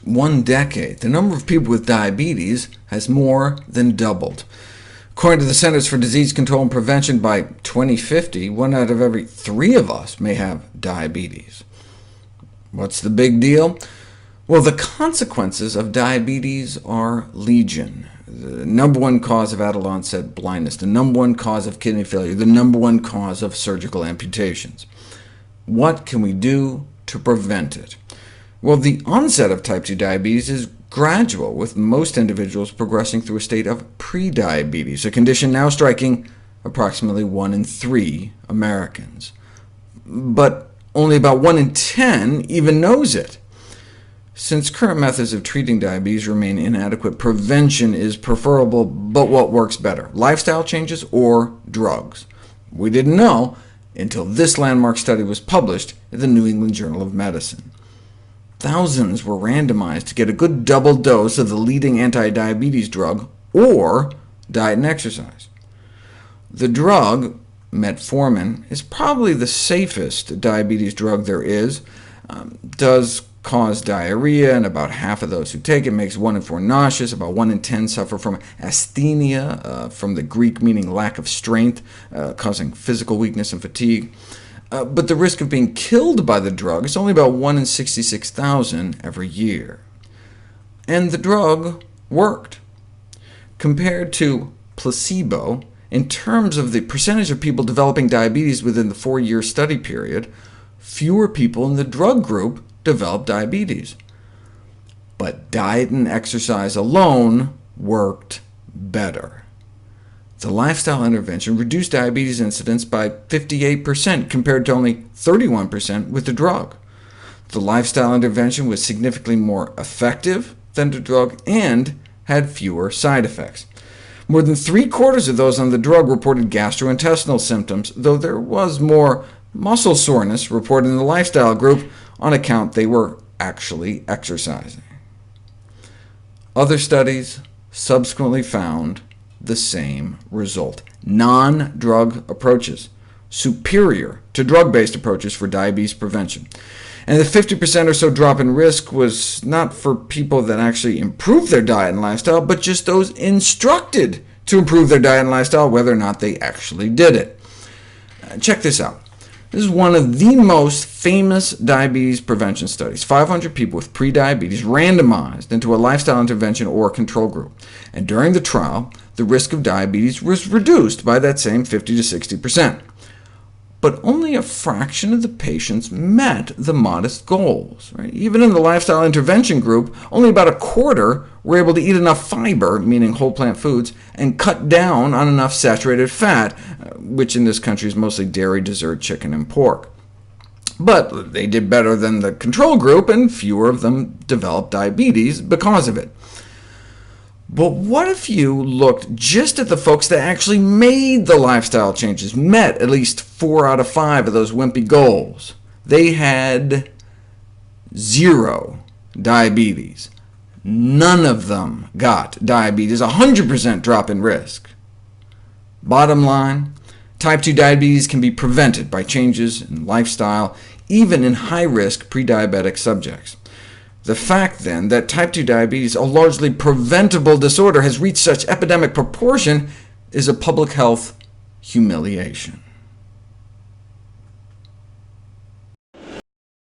1 decade, the number of people with diabetes has more than doubled. According to the Centers for Disease Control and Prevention, by 2050, 1 out of every 3 of us may have diabetes. What's the big deal? Well, the consequences of diabetes are legion. The number 1 cause of adult-onset blindness, the number 1 cause of kidney failure, the number 1 cause of surgical amputations. What can we do to prevent it? Well, the onset of type 2 diabetes is gradual, with most individuals progressing through a state of prediabetes, a condition now striking approximately 1 in 3 Americans. But only about 1 in 10 even knows it. Since current methods of treating diabetes remain inadequate, prevention is preferable, but what works better, lifestyle changes or drugs? We didn't know until this landmark study was published in the New England Journal of Medicine. Thousands were randomized to get a good double dose of the leading anti-diabetes drug, or diet and exercise. The drug, metformin, is probably the safest diabetes drug there is. Does cause diarrhea, and about half of those who take it, makes 1 in 4 nauseous. About 1 in 10 suffer from asthenia, from the Greek meaning lack of strength, causing physical weakness and fatigue. But the risk of being killed by the drug is only about 1 in 66,000 every year. And the drug worked. Compared to placebo, in terms of the percentage of people developing diabetes within the 4-year study period, fewer people in the drug group developed diabetes. But diet and exercise alone worked better. The lifestyle intervention reduced diabetes incidence by 58%, compared to only 31% with the drug. The lifestyle intervention was significantly more effective than the drug and had fewer side effects. More than 3/4 of those on the drug reported gastrointestinal symptoms, though there was more muscle soreness reported in the lifestyle group on account they were actually exercising. Other studies subsequently found the same result. Non-drug approaches, superior to drug-based approaches for diabetes prevention. And the 50% or so drop in risk was not for people that actually improved their diet and lifestyle, but just those instructed to improve their diet and lifestyle, whether or not they actually did it. Check this out. This is one of the most famous diabetes prevention studies. 500 people with prediabetes randomized into a lifestyle intervention or control group. And during the trial, the risk of diabetes was reduced by that same 50 to 60%. But only a fraction of the patients met the modest goals. Even in the lifestyle intervention group, only about 1/4 were able to eat enough fiber, meaning whole plant foods, and cut down on enough saturated fat, which in this country is mostly dairy, dessert, chicken, and pork. But they did better than the control group, and fewer of them developed diabetes because of it. But what if you looked just at the folks that actually made the lifestyle changes, met at least 4 out of 5 of those wimpy goals? They had 0 diabetes. None of them got diabetes, 100% drop in risk. Bottom line, type 2 diabetes can be prevented by changes in lifestyle, even in high-risk prediabetic subjects. The fact, then, that type 2 diabetes, a largely preventable disorder, has reached such epidemic proportion is a public health humiliation.